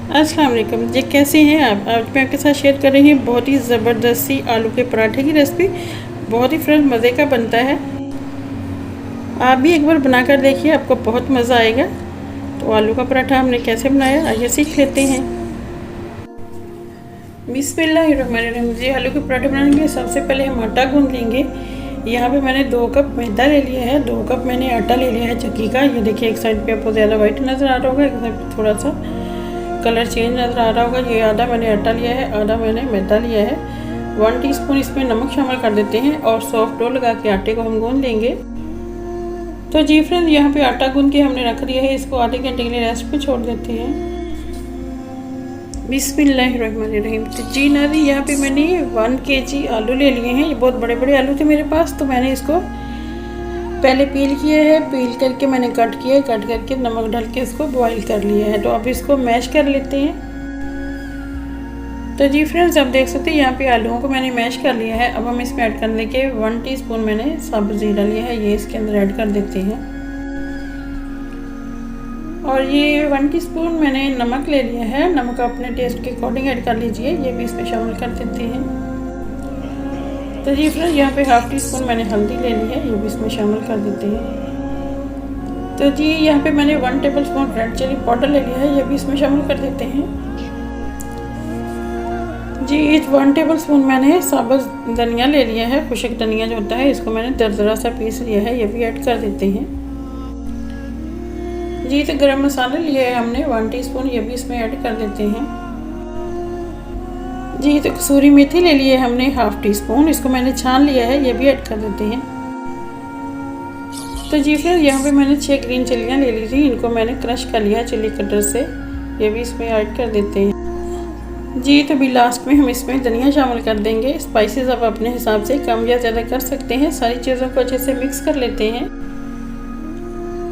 अस्सलाम वालेकुम जी, कैसे हैं आप। आज मैं आपके साथ शेयर कर रही हूँ बहुत ही ज़बरदस्त सी आलू के पराठे की रेसिपी। बहुत ही फ्रेंड मज़े का बनता है। आप भी एक बार बनाकर देखिए, आपको बहुत मज़ा आएगा। तो आलू का पराठा हमने कैसे बनाया आइए सीख लेते हैं। बिस्मिल्लाहिर्रहमानिर्रहीम जी। आलू के पराठे बनाने के लिए सबसे पहले हम आटा गूंद लेंगे। यहाँ पे मैंने 2 कप मैदा ले लिया है, 2 कप मैंने आटा ले लिया है चक्की का। ये देखिए, एक साइड पे आपको ज़्यादा वाइट नज़र आ रहा होगा, एक साइड पे थोड़ा सा कलर चेंज नज़र आ रहा होगा। ये आधा मैंने आटा लिया है, आधा मैंने मैदा लिया है। 1 टीस्पून इसमें नमक शामिल कर देते हैं और सॉफ्ट डो लगा के आटे को हम गूंद लेंगे। तो जी फ्रेंड, यहाँ पे आटा गूंद के हमने रख दिया है, इसको आधे घंटे के लिए रेस्ट पे छोड़ देते हैं। बिस्मिल्लाहिर्रहमानिर्रहीम। तो जी नाज़रीन, यहाँ पे मैंने 1 kg आलू ले लिए हैं। ये बहुत बड़े बड़े आलू थे मेरे पास, तो मैंने इसको पहले पील किया है। पील करके मैंने कट किया है, कट करके नमक डाल के इसको बॉईल कर लिया है। तो अब इसको मैश कर लेते हैं। तो जी फ्रेंड्स, आप देख सकते हैं यहाँ पे आलूओं को मैंने मैश कर लिया है। अब हम इसमें ऐड करने के 1 टीस्पून मैंने साबुत ज़ीरा लिया है, ये इसके अंदर ऐड कर देते हैं। और ये 1 टीस्पून मैंने नमक ले लिया है, नमक अपने टेस्ट के अकॉर्डिंग ऐड कर लीजिए, ये भी इसमें शामिल कर देते हैं। तो जी फ्रेंड्स, यहाँ पे 1/2 टीस्पून मैंने हल्दी ले ली है, ये भी इसमें शामिल कर देते हैं। तो जी यहाँ पे मैंने 1 टेबलस्पून रेड चिली पाउडर ले लिया है, ये भी इसमें शामिल कर देते हैं। जी 1 टेबलस्पून मैंने साबुत धनिया ले लिया है, खुशक धनिया जो होता है, इसको मैंने दरदरा सा पीस लिया है, ये भी ऐड कर देते हैं। जी तो गरम मसाला लिया है हमने 1 टीस्पून, ये भी इसमें ऐड कर देते हैं। जी तो कसूरी मेथी ले लिए हमने 1/2 टीस्पून, इसको मैंने छान लिया है, ये भी ऐड कर देते हैं। तो जी फिर यहाँ पे मैंने 6 ग्रीन चिलियाँ ले ली थी, इनको मैंने क्रश कर लिया है चिली कटर से, ये भी इसमें ऐड कर देते हैं। जी तो भी लास्ट में हम इसमें धनिया शामिल कर देंगे। स्पाइसेस आप अपने हिसाब से कम या ज़्यादा कर सकते हैं। सारी चीज़ों को अच्छे से मिक्स कर लेते हैं।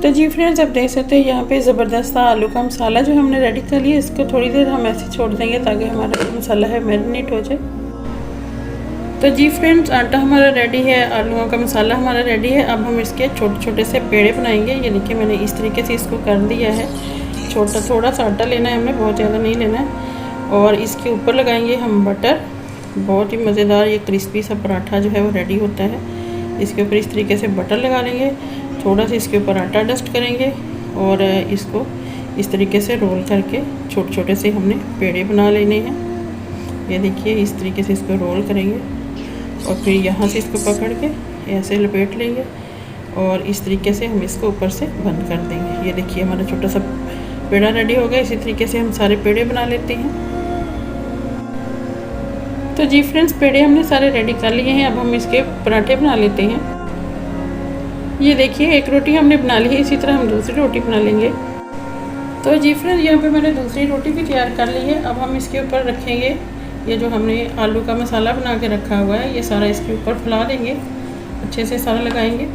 तो जी फ्रेंड्स, आप देख सकते हैं यहाँ पे ज़बरदस्त आलू का मसाला जो हमने रेडी कर लिया, इसको थोड़ी देर हम ऐसे छोड़ देंगे ताकि हमारा जो मसाला है मैरिनेट हो जाए। तो जी फ्रेंड्स, आटा हमारा रेडी है, आलूओं का मसाला हमारा रेडी है। अब हम इसके छोटे छोटे से पेड़े बनाएंगे। ये देखिए, मैंने इस तरीके से इसको कर दिया है। छोटा थोड़ा सा आटा लेना है, हमने बहुत ज़्यादा नहीं लेना है। और इसके ऊपर लगाएंगे हम बटर। बहुत ही मज़ेदार ये क्रिस्पी सा पराठा जो है वो रेडी होता है। इसके ऊपर इस तरीके से बटर लगा लेंगे, थोड़ा सा इसके ऊपर आटा डस्ट करेंगे और इसको इस तरीके से रोल करके छोटे छोटे से हमने पेड़े बना लेने हैं। ये देखिए, इस तरीके से इसको रोल करेंगे और फिर यहाँ से इसको पकड़ के ऐसे लपेट लेंगे और इस तरीके से हम इसको ऊपर से बंद कर देंगे। ये देखिए, हमारा छोटा सा पेड़ा रेडी हो गया। इसी तरीके से हम सारे पेड़े बना लेते हैं। तो जी फ्रेंड्स, पेड़े हमने सारे रेडी कर लिए हैं। अब हम इसके पराठे बना लेते हैं। ये देखिए, एक रोटी हमने बना ली है, इसी तरह हम दूसरी रोटी बना लेंगे। तो जी फ्रेंड्स, यहाँ पे मैंने दूसरी रोटी भी तैयार कर ली है। अब हम इसके ऊपर रखेंगे ये जो हमने आलू का मसाला बना के रखा हुआ है, ये सारा इसके ऊपर फैला देंगे, अच्छे से सारा लगाएंगे।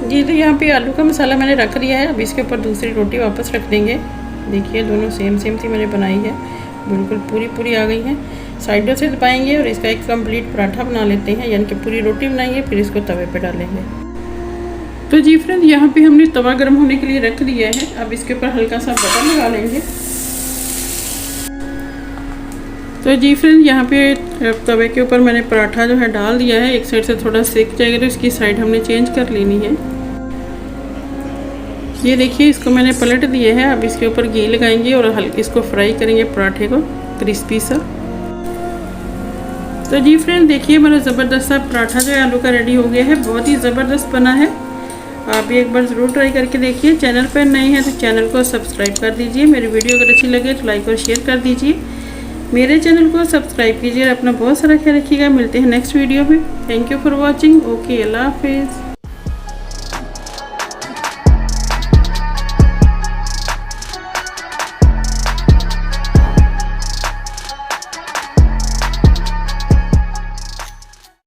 जी तो यहाँ पे आलू का मसाला मैंने रख दिया है। अब इसके ऊपर दूसरी रोटी वापस रख देंगे। देखिए, दोनों सेम सेम थी मैंने बनाई है, बिल्कुल पूरी पूरी आ गई हैं। साइडों से दबाएंगे और इसका एक कंप्लीट पराठा बना लेते हैं, यानी कि पूरी रोटी बनाएंगे, फिर इसको तवे पे डालेंगे। तो जी फ्रेंड, यहाँ पे हमने तवा गर्म होने के लिए रख दिया है। अब इसके ऊपर हल्का सा बटर लगा लेंगे। तो जी फ्रेंड, यहाँ पे तवे के ऊपर मैंने पराठा जो है डाल दिया है। एक साइड से थोड़ा सेक जाएगा तो इसकी साइड हमने चेंज कर लेनी है। ये देखिए, इसको मैंने पलट दिया है। अब इसके ऊपर घी लगाएंगे और हल्के इसको फ्राई करेंगे पराठे को क्रिस्पी सा। तो जी फ्रेंड, देखिए, हमारा ज़बरदस्त सा पराठा जो है आलू का रेडी हो गया है। बहुत ही ज़बरदस्त बना है। आप भी एक बार ज़रूर ट्राई करके देखिए। चैनल पर नए हैं तो चैनल को सब्सक्राइब कर दीजिए। मेरी वीडियो अगर अच्छी लगे तो लाइक और शेयर कर दीजिए। मेरे चैनल को सब्सक्राइब कीजिए और अपना बहुत सारा ख्याल रखिएगा। मिलते हैं नेक्स्ट वीडियो में। Thank you for watching. Okay, अल्लाह हाफिज़।